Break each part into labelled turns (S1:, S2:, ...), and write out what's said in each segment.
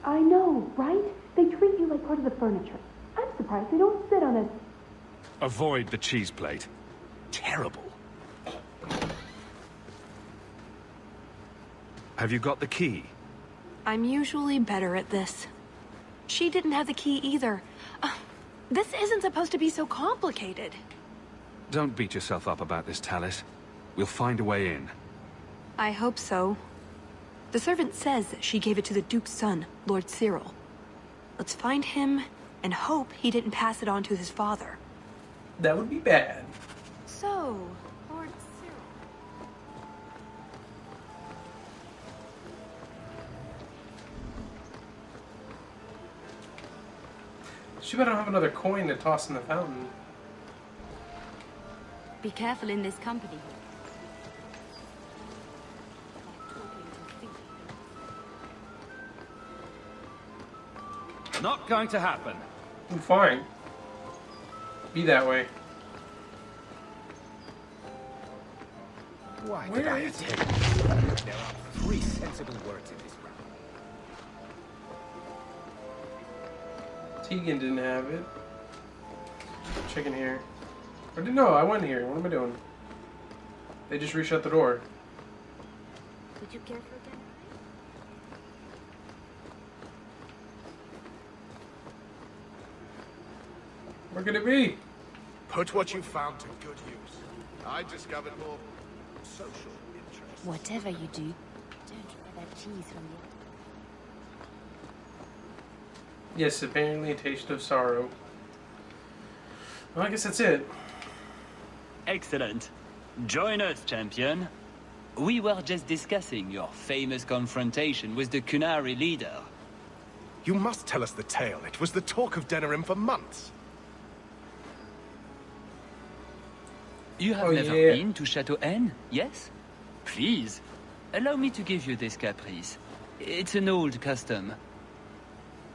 S1: I know, right? They treat you like part of the furniture. I'm surprised they don't sit on it.
S2: Avoid the cheese plate. Terrible. Have you got the key?
S3: I'm usually better at this. She didn't have the key either. This isn't supposed to be so complicated.
S2: Don't beat yourself up about this, Tallis. We'll find a way in.
S3: I hope so. The servant says that she gave it to the Duke's son, Lord Cyril. Let's find him and hope he didn't pass it on to his father.
S4: That would be bad.
S3: So, Lord Cyril...
S4: She better have another coin to toss in the fountain.
S5: Be careful in this company.
S2: Not going to happen.
S4: I'm fine. Be that way.
S6: Why
S4: Where
S6: did I
S4: is
S6: attempt this? There are 3 sensible words in this round.
S4: Tegan didn't have it. Check in here. Or no, I went here. What am I doing? They just reshut the door.
S5: Would you care for a dinner?
S4: Where could it be?
S6: Put what you found to good use. I discovered more social interests.
S5: Whatever you do, don't try that cheese from the...
S4: Yes, apparently a taste of sorrow. Well, I guess that's it.
S7: Excellent. Join us, champion. We were just discussing your famous confrontation with the Qunari leader.
S6: You must tell us the tale. It was the talk of Denerim for months.
S7: You have never been to Chateau N, yes? Please, allow me to give you this caprice. It's an old custom.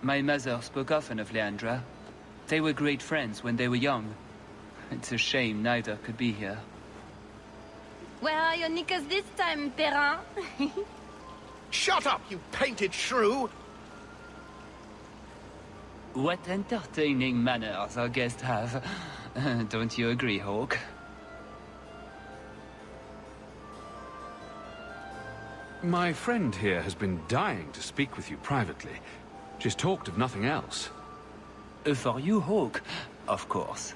S7: My mother spoke often of Leandra. They were great friends when they were young. It's a shame neither could be here.
S5: Where are your knickers this time, Perrin?
S6: Shut up, you painted shrew!
S7: What entertaining manners our guests have. Don't you agree, Hawke?
S2: My friend here has been dying to speak with you privately. She's talked of nothing else.
S7: For you, Hawke, of course.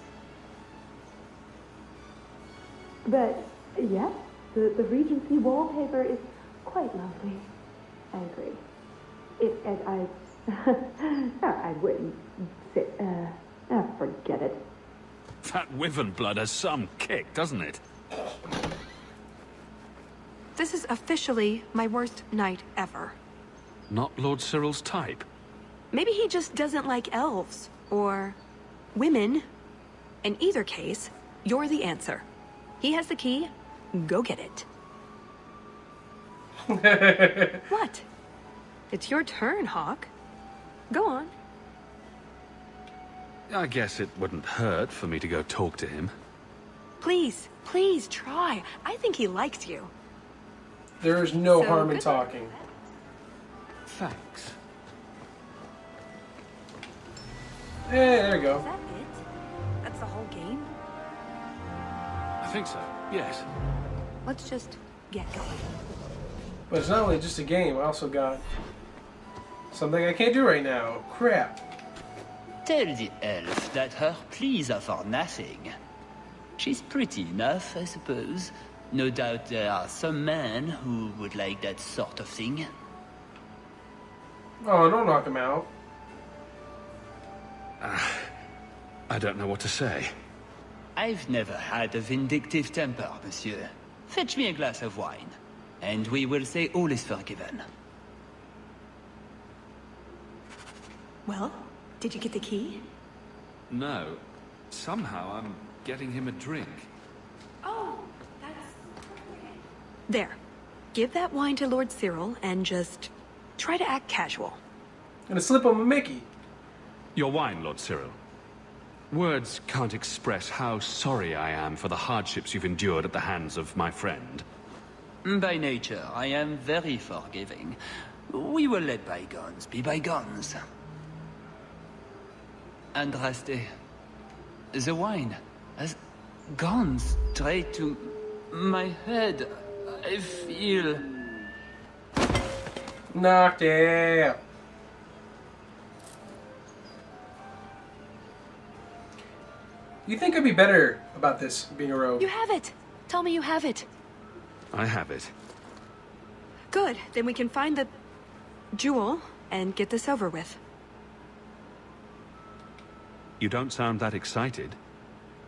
S1: But, yes, the Regency wallpaper is quite lovely. I agree. I wouldn't say, forget it.
S2: That wyvern blood has some kick, doesn't it?
S3: This is officially my worst night ever.
S2: Not Lord Cyril's type.
S3: Maybe he just doesn't like elves, or women. In either case, you're the answer. He has the key, go get it. What? It's your turn, Hawke. Go on.
S2: I guess it wouldn't hurt for me to go talk to him.
S3: Please, please try. I think he likes you.
S4: There is no
S3: So
S4: harm in
S3: good.
S4: talking.
S2: Thanks.
S4: Hey, there you
S3: Is
S4: go.
S3: that it? That's the whole game?
S2: I think so, yes.
S3: Let's just get going.
S4: But it's not only just a game, I also got something I can't do right now. Crap.
S7: Tell the elf that her pleas are for nothing. She's pretty enough, I suppose. No doubt there are some men who would like that sort of thing.
S4: Oh, don't knock him out.
S2: I don't know what to say.
S7: I've never had a vindictive temper, monsieur. Fetch me a glass of wine, and we will say all is forgiven.
S3: Well, did you get the key?
S2: No. Somehow I'm getting him a drink.
S3: Oh, that's... There. Give that wine to Lord Cyril and just try to act casual.
S4: Gonna slip him a Mickey.
S2: Your wine, Lord Cyril. Words can't express how sorry I am for the hardships you've endured at the hands of my friend.
S7: By nature, I am very forgiving. We will let bygones be bygones. Andraste, the wine has gone straight to my head. I feel...
S4: knocked out. You think I'd be better about this, being a rogue?
S3: You have it. Tell me you have it.
S2: I have it.
S3: Good. Then we can find the jewel and get this over with.
S2: You don't sound that excited.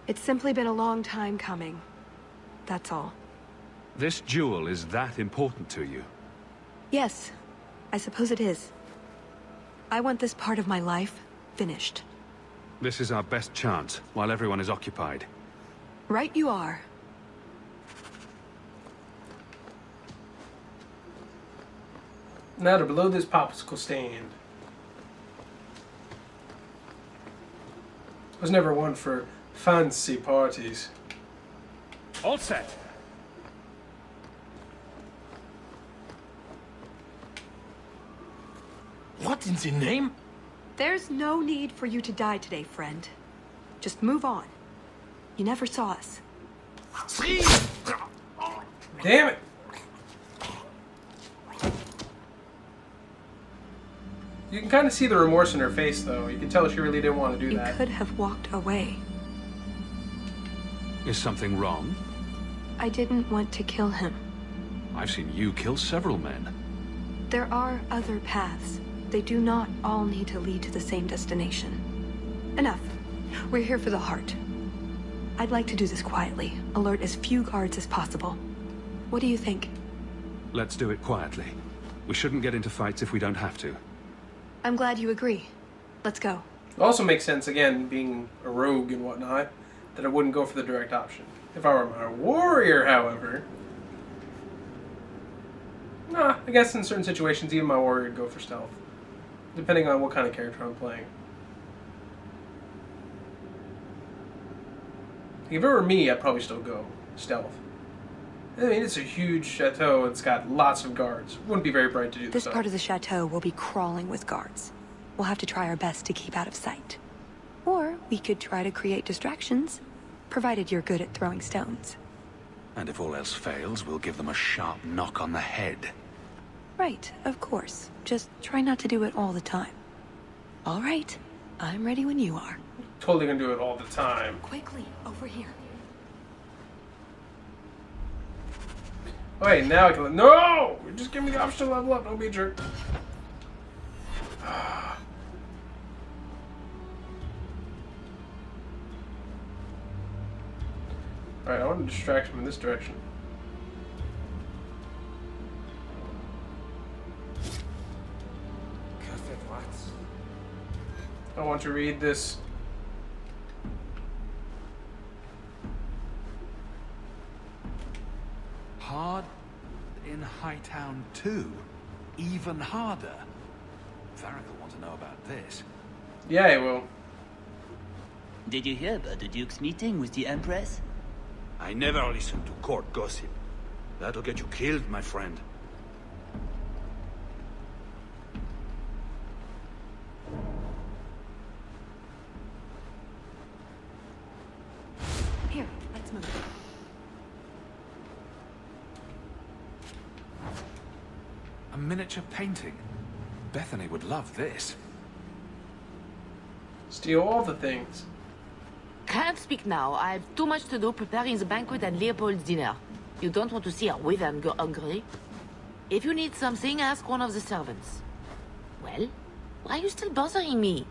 S3: It's simply been a long time coming. That's all.
S2: This jewel is that important to you?
S3: Yes, I suppose it is. I want this part of my life finished.
S2: This is our best chance, while everyone is occupied.
S3: Right you are.
S4: Now to below this popsicle stand. I was never one for fancy parties.
S2: All set.
S6: What in the name?
S3: There's no need for you to die today, friend. Just move on. You never saw us.
S4: Damn it! You can kind of see the remorse in her face, though. You can tell she really didn't want to do
S3: You
S4: that.
S3: could have walked away.
S2: Is something wrong?
S3: I didn't want to kill him.
S2: I've seen you kill several men.
S3: There are other paths. They do not all need to lead to the same destination. Enough. We're here for the heart. I'd like to do this quietly. Alert as few guards as possible. What do you think?
S2: Let's do it quietly. We shouldn't get into fights if we don't have to.
S3: I'm glad you agree. Let's go.
S4: It also makes sense, again, being a rogue and whatnot, that I wouldn't go for the direct option. If I were a warrior, however... Nah, I guess in certain situations, even my warrior would go for stealth. Depending on what kind of character I'm playing. If it were me, I'd probably still go stealth. I mean, it's a huge chateau. It's got lots of guards. Wouldn't be very bright to do
S3: This
S4: so.
S3: part of the chateau will be crawling with guards. We'll have to try our best to keep out of sight. Or we could try to create distractions, provided you're good at throwing stones.
S2: And if all else fails, we'll give them a sharp knock on the head.
S3: Right, of course. Just try not to do it all the time. All right, I'm ready when you are.
S4: Totally gonna do it all the time.
S3: Quickly, over here.
S4: Wait, now I can... No! Just give me the option to level up. Don't be a jerk. Alright, I want to distract him in this direction. I want to read this.
S2: Hard in Hightown too? Even harder? Varric will want to know about this.
S4: Yeah, he will.
S7: Did you hear about the Duke's meeting with the Empress?
S8: I never listen to court gossip. That'll get you killed, my friend.
S3: Here, let's move.
S2: A miniature painting. Bethany would love this.
S4: Steal all the things.
S5: Can't speak now. I have too much to do preparing the banquet and Leopold's dinner. You don't want to see her with and go hungry. If you need something, ask one of the servants. Well, why are you still bothering me?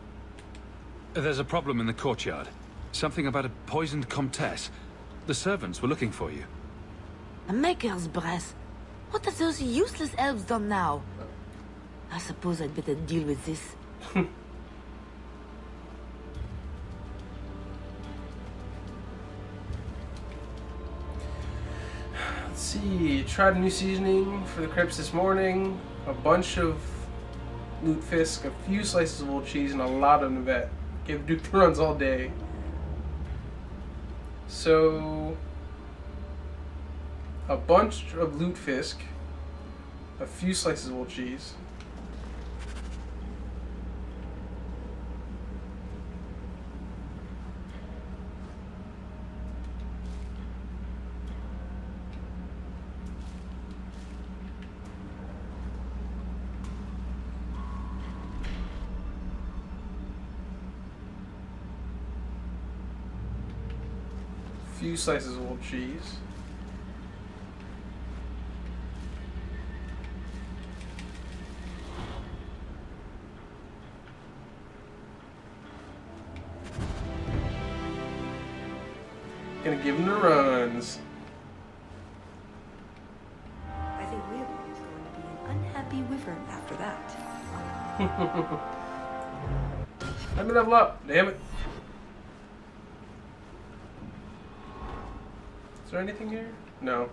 S2: There's a problem in the courtyard. Something about a poisoned comtesse. The servants were looking for you.
S5: A maker's breath. What have those useless elves done now? I suppose I'd better deal with this.
S4: Let's see. Tried a new seasoning for the crepes this morning. A bunch of lutefisk, a few slices of old cheese, and a lot of Navette. Give Duke the runs all day. So, a bunch of loot fisk, a few slices of old cheese. Few slices of old cheese. Gonna give him the runs.
S3: I think Leopold is going to be an unhappy wyvern after that.
S4: Let me level up, damn it. Is there anything here? No.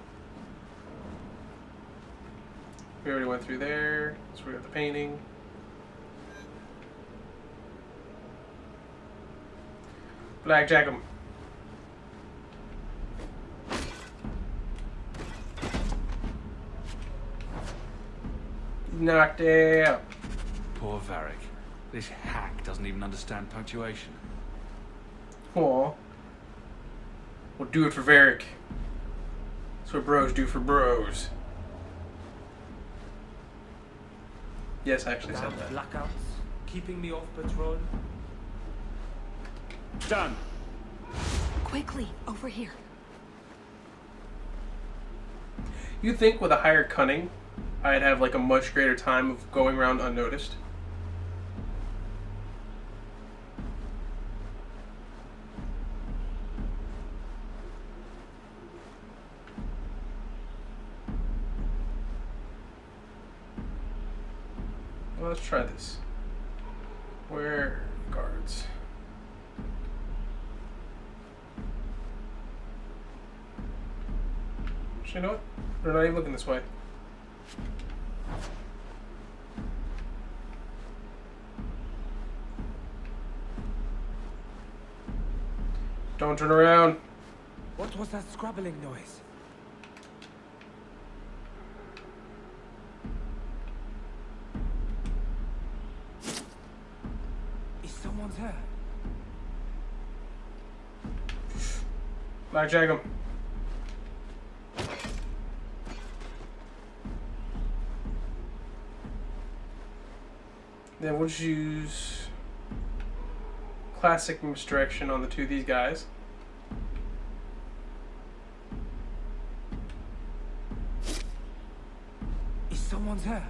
S4: We already went through there, so we got the painting. Blackjack 'em. Knocked out.
S2: Poor Varric. This hack doesn't even understand punctuation.
S4: Aw. We'll do it for Varric. That's what bros do for bros. Yes, I actually said that.
S9: Blackouts, keeping me off patrol. Done.
S3: Quickly, over here.
S4: You think with a higher cunning, I'd have like a much greater time of going around unnoticed? Well, let's try this. Where are the guards? Actually, you know what? They're not even looking this way. Don't turn around.
S9: What was that scrabbling noise? Is someone there?
S4: Blackjack him. Then we'll just use classic misdirection on the two of these guys.
S9: Is someone there?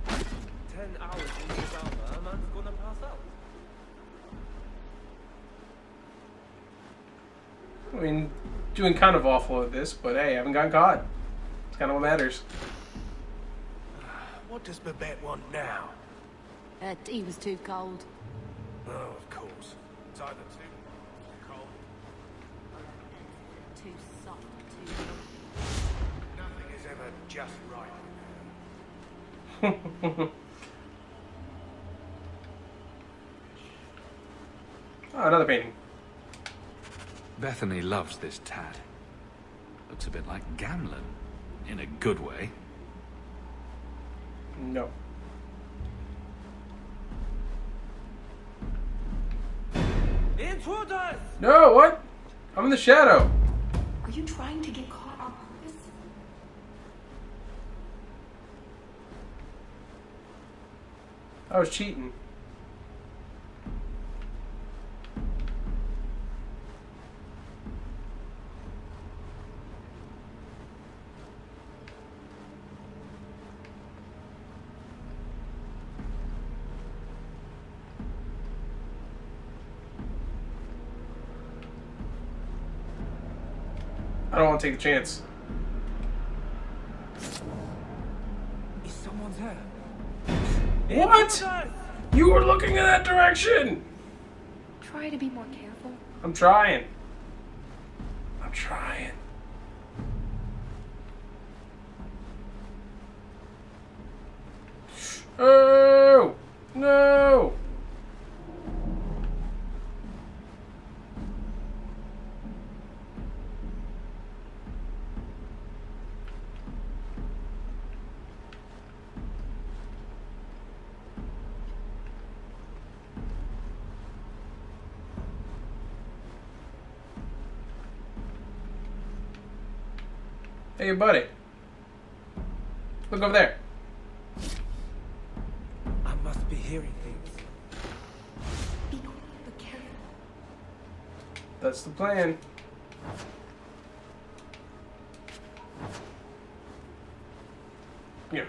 S9: $10 in this armor, a man's gonna pass out.
S4: I mean, doing kind of awful at this, but hey, I haven't gotten caught. It's kind of what matters.
S6: What does Babette want now?
S5: Tea was too cold.
S6: Oh, of course. It's either too cold.
S5: Too soft, too...
S6: Nothing is ever just right.
S4: Oh, another painting.
S2: Bethany loves this tad. Looks a bit like Gamlen, in a good way.
S4: No.
S9: Intruders!
S4: No, what? I'm in the shadow.
S1: Are you trying to get caught on purpose?
S4: I was cheating. I don't want to take the chance.
S9: Is someone there?
S4: What? You were looking in that direction!
S1: Try to be more careful.
S4: I'm trying. I'm trying. Oh! No! Hey, buddy. Look over there.
S9: I must be hearing things.
S3: Be quick, but careful.
S4: That's the plan. Yeah.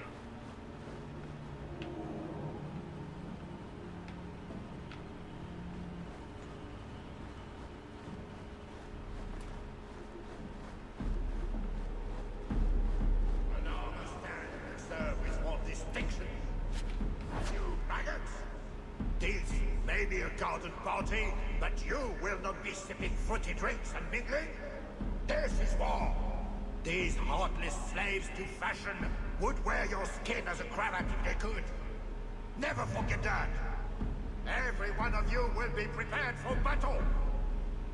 S6: A garden party, but you will not be sipping fruity drinks and mingling. This is war. These heartless slaves to fashion would wear your skin as a cravat if they could. Never forget that. Every one of you will be prepared for battle.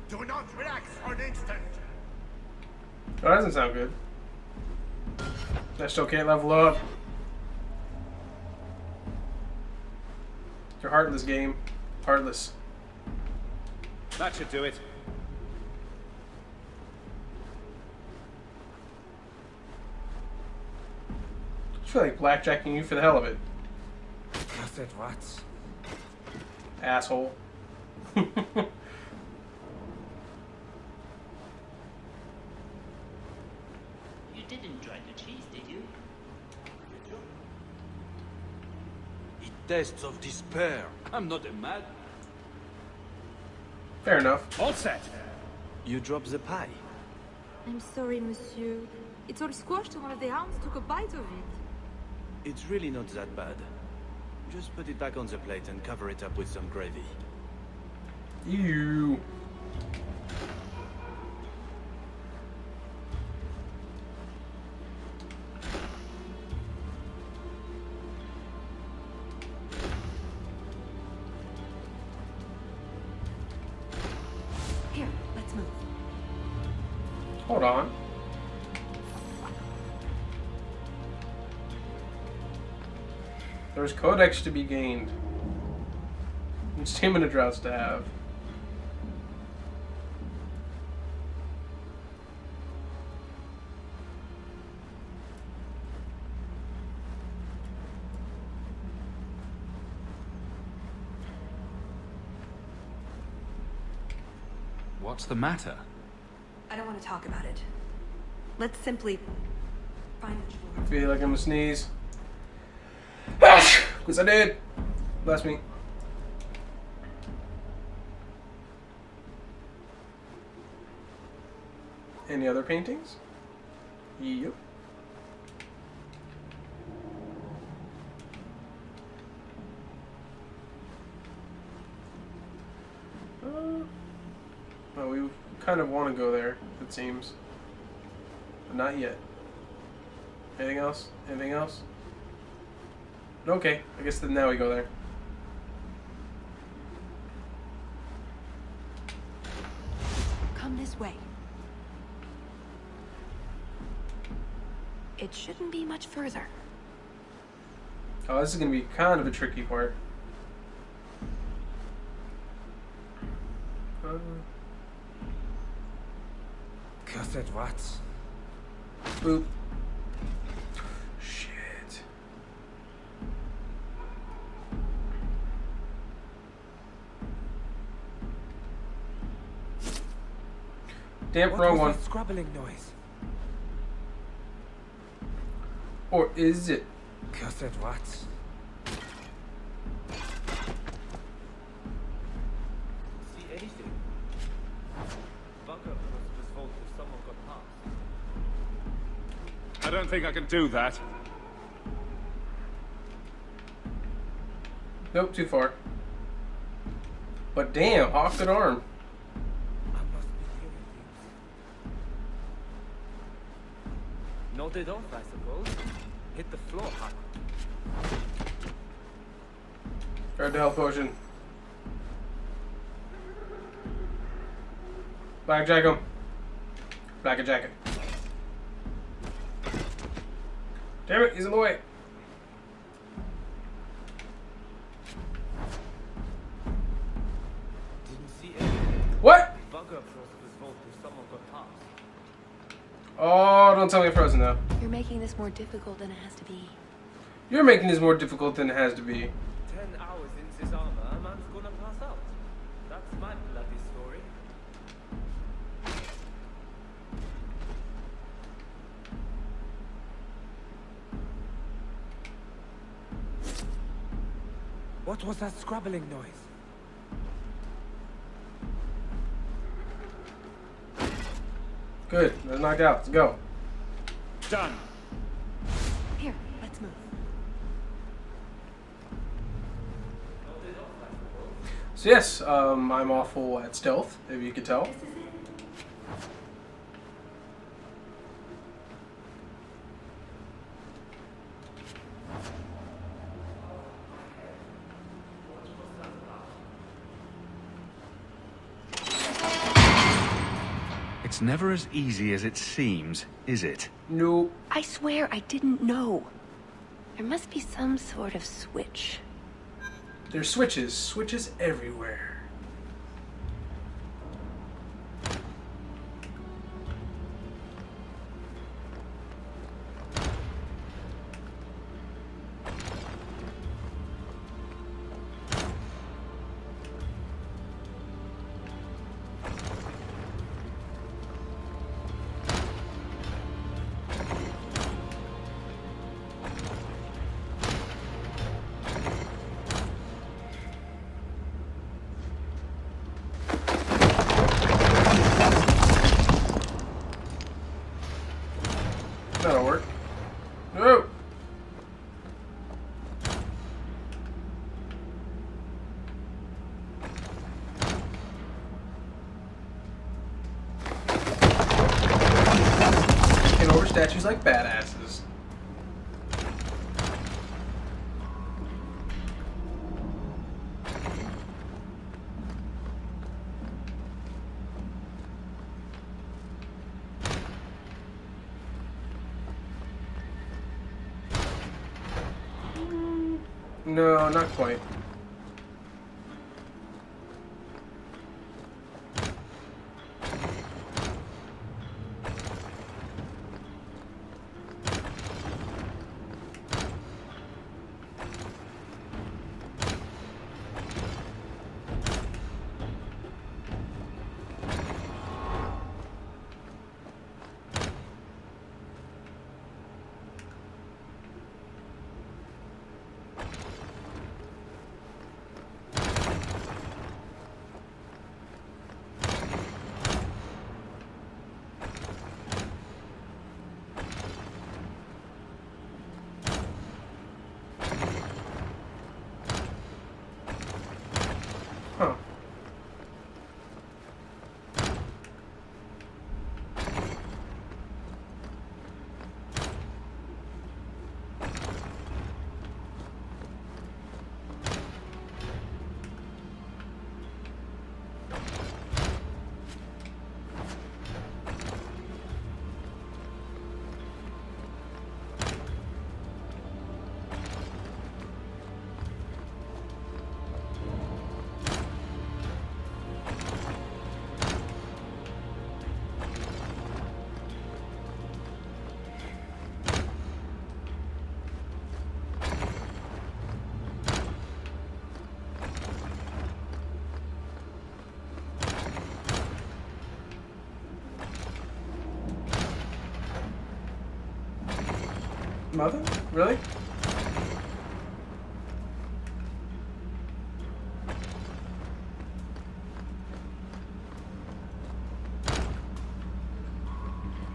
S6: Do not relax for an instant.
S4: Oh, that doesn't sound good. I still can't level up. You're heartless, game. Heartless.
S8: That should do it.
S4: I feel like blackjacking you for the hell of it.
S9: Cursed rats.
S4: Asshole.
S7: You didn't try the cheese, did you?
S8: It tastes of despair. I'm not a mad.
S4: Fair enough.
S8: All set. You drop the pie.
S10: I'm sorry, monsieur. It's all squashed and one of the hounds took a bite of it.
S8: It's really not that bad. Just put it back on the plate and cover it up with some gravy.
S4: Ew.
S3: Here, let's move.
S4: Hold on. There's codex to be gained. And stamina droughts to have.
S2: What's the matter?
S3: I don't want to talk about it. Let's simply find the drawer.
S4: I feel like I'm gonna sneeze. Because I did. Bless me. Any other paintings? Yep. Well, we kind of want to go there, it seems. But not yet. Anything else? Anything else? Okay, I guess then now we go there.
S3: Come this way. It shouldn't be much further.
S4: Oh, this is going to be kind of a tricky part.
S9: Cursed rats.
S4: Boop. Shit. Damn,
S9: What
S4: wrong
S9: was
S4: one.
S9: that scrabbling noise?
S4: Or is it?
S9: Cursed rats. See anything? Bunker was fault if someone got past.
S8: I don't think I can do that.
S4: Nope, too far. But damn, Hawke good arm.
S9: I must be hearing things. Nodded off, I suppose. Hit the floor hard.
S4: Grab the health potion. Blackjack him. Blackjack it. Damn it, he's in the way.
S9: Didn't see anything.
S4: What?
S9: Bunker was fault if someone got past.
S4: Oh, Oh, don't tell me frozen though.
S3: You're making this more difficult than it has to be.
S4: You're making this more difficult than it has to be.
S9: 10 hours in this armor, a man's gonna pass out. That's my bloody story. What was that scrabbling noise?
S4: Good. Let's knock out. Let's go.
S9: Done.
S3: Here, let's move.
S4: So yes, I'm awful at stealth, if you could tell.
S2: It's never as easy as it seems, is it?
S4: Nope.
S3: I swear I didn't know. There must be some sort of switch.
S4: There's switches everywhere. That'll work. No! Taking over statues like badasses. No, not quite. Huh. Nothing? Really?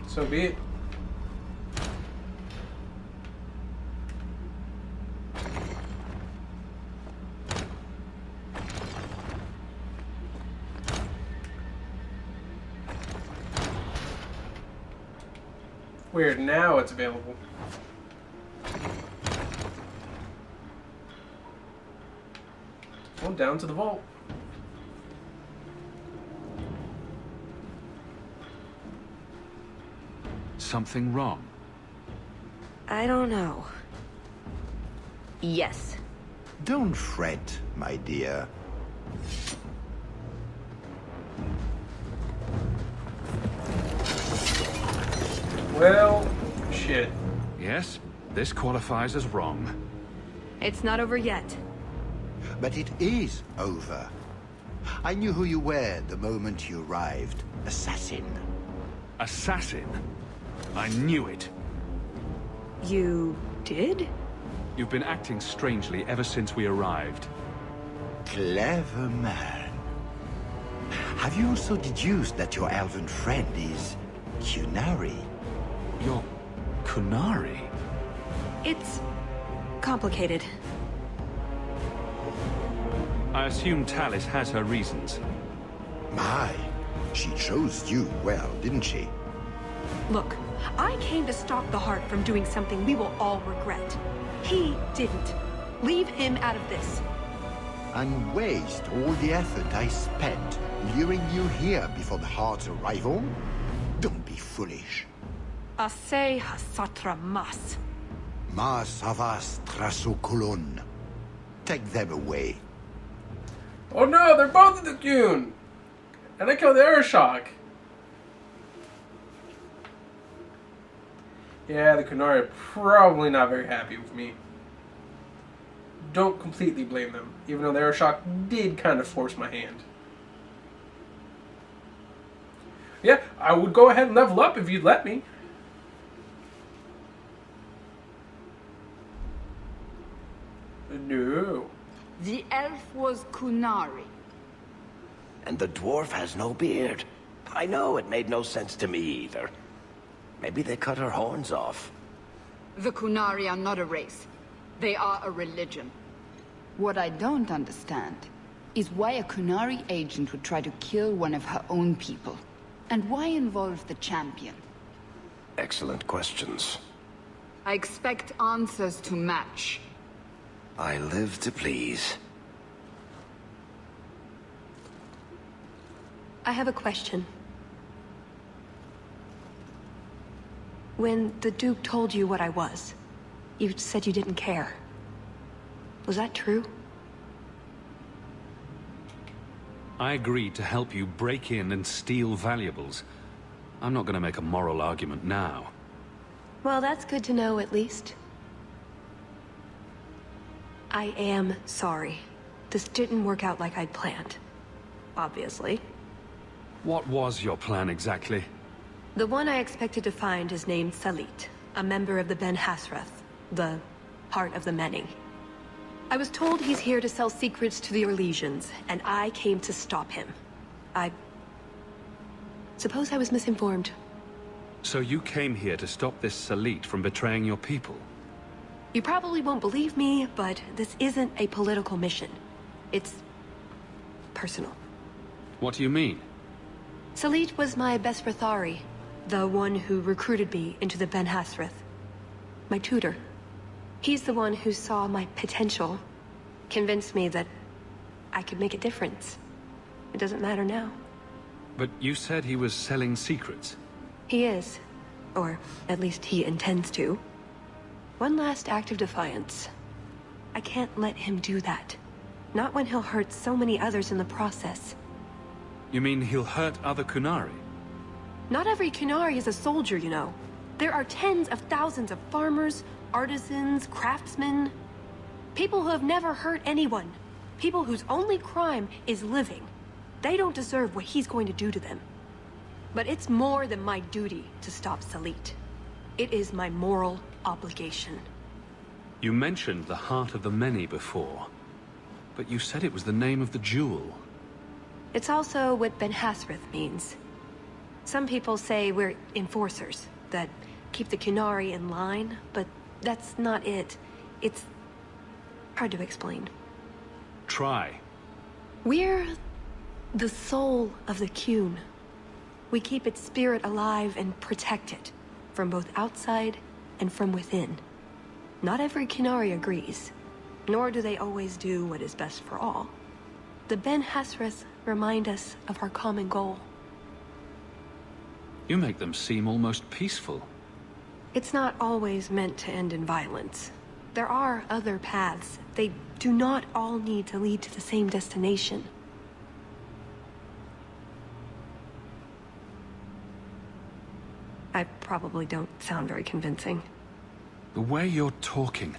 S4: So be it. Weird, now it's available. Well, down to the vault.
S2: Something wrong?
S3: I don't know. Yes.
S6: Don't fret, my dear.
S4: Well, shit.
S2: Yes, this qualifies as wrong.
S3: It's not over yet.
S6: But it is over. I knew who you were the moment you arrived. Assassin.
S2: Assassin? I knew it.
S3: You did?
S2: You've been acting strangely ever since we arrived.
S6: Clever man. Have you also deduced that your elven friend is Qunari?
S2: You're Qunari?
S3: It's complicated.
S2: I assume Talis has her reasons.
S6: My, she chose you well, didn't she?
S3: Look, I came to stop the Heart from doing something we will all regret. He didn't. Leave him out of this.
S6: And waste all the effort I spent luring you here before the Heart's arrival? Don't be foolish.
S3: Ase hasatra mas.
S6: Mas havas trasokulon. Take them away.
S4: Oh no, they're both in the dune! And I killed the Arashok. Yeah, the Qunari are probably not very happy with me. Don't completely blame them, even though the Arashok did kind of force my hand. Yeah, I would go ahead and level up if you'd let me. No.
S11: The elf was Qunari.
S12: And the dwarf has no beard. I know, it made no sense to me either. Maybe they cut her horns off.
S11: The Qunari are not a race. They are a religion. What I don't understand is why a Qunari agent would try to kill one of her own people. And why involve the Champion?
S12: Excellent questions.
S11: I expect answers to match.
S12: I live to please.
S3: I have a question. When the Duke told you what I was, you said you didn't care. Was that true?
S2: I agreed to help you break in and steal valuables. I'm not going to make a moral argument now.
S3: Well, that's good to know, at least. I am sorry. This didn't work out like I'd planned. Obviously.
S2: What was your plan exactly?
S3: The one I expected to find is named Salit, a member of the Ben Hasrath, the Heart of the Many. I was told he's here to sell secrets to the Orlesians, and I came to stop him. I suppose I was misinformed.
S2: So you came here to stop this Salit from betraying your people?
S3: You probably won't believe me, but this isn't a political mission. It's personal.
S2: What do you mean?
S3: Salit was my best Rathari, the one who recruited me into the Ben Hasrath. My tutor. He's the one who saw my potential, convinced me that I could make a difference. It doesn't matter now.
S2: But you said he was selling secrets.
S3: He is. Or at least he intends to. One last act of defiance. I can't let him do that. Not when he'll hurt so many others in the process.
S2: You mean he'll hurt other Qunari?
S3: Not every Qunari is a soldier, you know. There are tens of thousands of farmers, artisans, craftsmen. People who have never hurt anyone. People whose only crime is living. They don't deserve what he's going to do to them. But it's more than my duty to stop Salit. It is my moral obligation.
S2: You mentioned the Heart of the Many before, but you said it was the name of the jewel.
S3: It's also what Ben Hasrath means. Some people say we're enforcers, that keep the Qunari in line, but that's not it. It's hard to explain.
S2: Try.
S3: We're the soul of the Qun. We keep its spirit alive and protect it, from both outside and from within. Not every Qunari agrees, nor do they always do what is best for all. The Ben Hasrath remind us of our common goal.
S2: You make them seem almost peaceful.
S3: It's not always meant to end in violence. There are other paths. They do not all need to lead to the same destination. I probably don't sound very convincing.
S2: The way you're talking,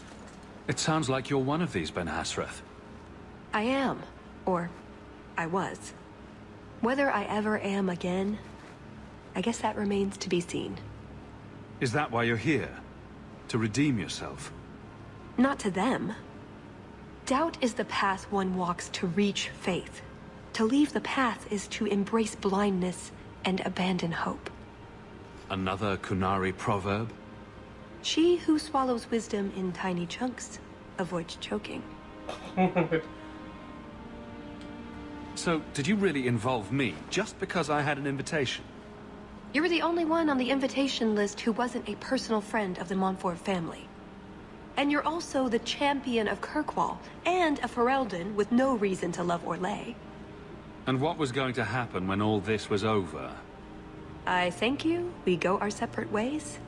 S2: it sounds like you're one of these Ben Hasrath.
S3: I am. Or, I was. Whether I ever am again, I guess that remains to be seen.
S2: Is that why you're here? To redeem yourself?
S3: Not to them. Doubt is the path one walks to reach faith. To leave the path is to embrace blindness and abandon hope.
S2: Another Qunari proverb?
S3: She who swallows wisdom in tiny chunks avoids choking.
S2: So, did you really involve me just because I had an invitation?
S3: You were the only one on the invitation list who wasn't a personal friend of the Montfort family. And you're also the Champion of Kirkwall, and a Ferelden with no reason to love Orlais.
S2: And what was going to happen when all this was over?
S3: I thank you. We go our separate ways.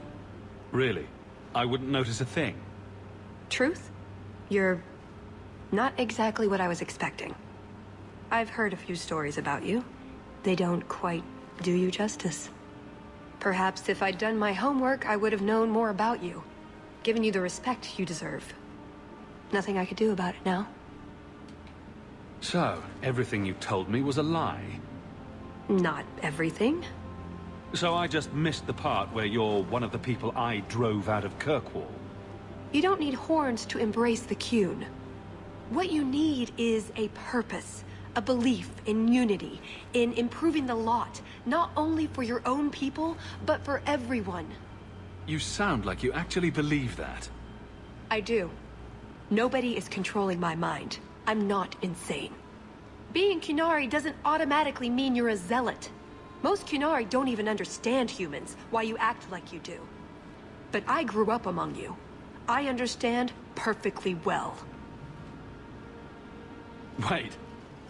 S2: Really? I wouldn't notice a thing?
S3: Truth? You're not exactly what I was expecting. I've heard a few stories about you. They don't quite do you justice. Perhaps if I'd done my homework, I would have known more about you. Given you the respect you deserve. Nothing I could do about it now.
S2: So, everything you told me was a lie?
S3: Not everything.
S2: So I just missed the part where you're one of the people I drove out of Kirkwall?
S3: You don't need horns to embrace the Qun. What you need is a purpose. A belief in unity, in improving the lot, not only for your own people, but for everyone.
S2: You sound like you actually believe that.
S3: I do. Nobody is controlling my mind. I'm not insane. Being Qunari doesn't automatically mean you're a zealot. Most Qunari don't even understand humans, why you act like you do. But I grew up among you. I understand perfectly well.
S2: Wait.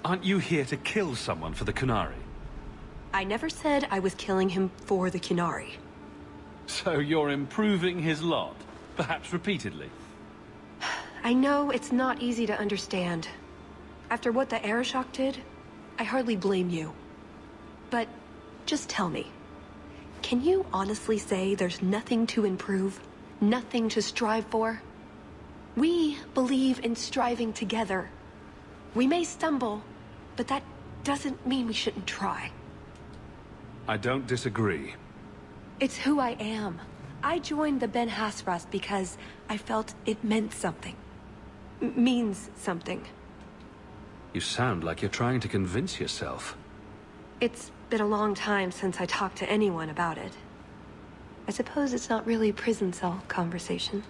S2: Aren't you here to kill someone for the Qunari?
S3: I never said I was killing him for the Qunari.
S2: So you're improving his lot, perhaps repeatedly?
S3: I know it's not easy to understand. After what the Arishok did, I hardly blame you. But just tell me, can you honestly say there's nothing to improve? Nothing to strive for? We believe in striving together. We may stumble, but that doesn't mean we shouldn't try.
S2: I don't disagree.
S3: It's who I am. I joined the Ben Hasras because I felt it meant something. Means something.
S2: You sound like you're trying to convince yourself.
S3: It's been a long time since I talked to anyone about it. I suppose it's not really a prison cell conversation.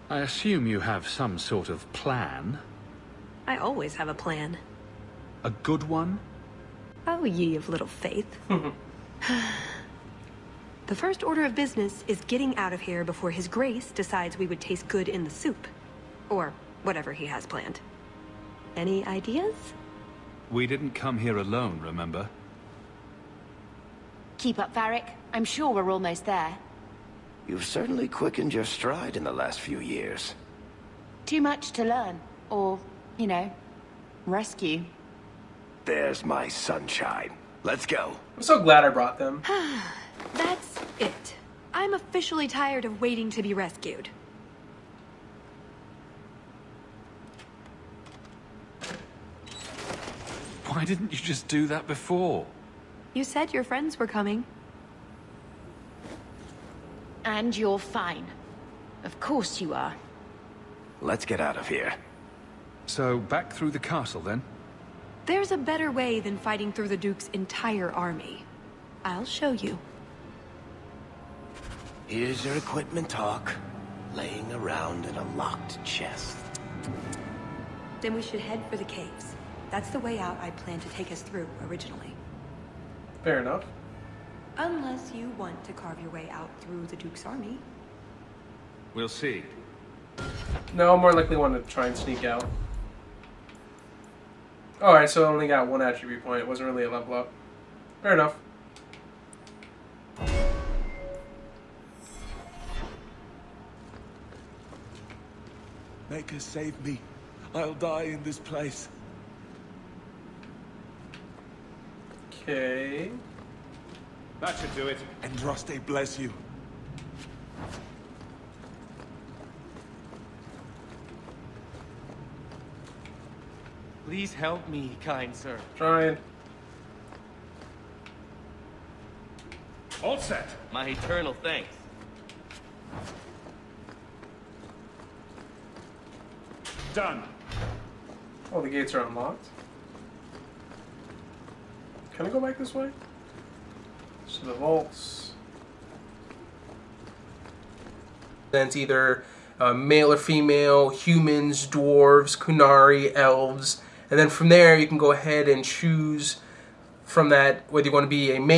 S2: I assume you have some sort of plan?
S3: I always have a plan.
S2: A good one?
S3: Oh, ye of little faith. The first order of business is getting out of here before His Grace decides we would taste good in the soup. Or whatever he has planned. Any ideas?
S2: We didn't come here alone, remember?
S5: Keep up, Varric. I'm sure we're almost there.
S12: You've certainly quickened your stride in the last few years.
S5: Too much to learn. Or, you know, rescue.
S12: There's my sunshine. Let's go.
S4: I'm so glad I brought them.
S3: That's it. I'm officially tired of waiting to be rescued.
S2: Why didn't you just do that before?
S3: You said your friends were coming.
S5: And you're fine. Of course you are.
S12: Let's get out of here.
S2: So, back through the castle, then?
S3: There's a better way than fighting through the Duke's entire army. I'll show you.
S12: Here's your equipment talk, laying around in a locked chest.
S3: Then we should head for the caves. That's the way out I planned to take us through originally.
S4: Fair enough.
S3: Unless you want to carve your way out through the Duke's army.
S2: We'll see.
S4: No, more likely want to try and sneak out. Alright, so I only got one attribute point. It wasn't really a level up. Fair enough.
S13: Maker, save me. I'll die in this place.
S4: Okay.
S9: That should do it.
S13: Andraste bless you.
S9: Please help me, kind sir.
S4: Trying.
S9: All set. My eternal thanks. Done.
S4: Oh, the gates are unlocked. Can I go back this way? So the vaults. Then it's either male or female, humans, dwarves, Qunari, elves. And then from there you can go ahead and choose from that whether you want to be a mage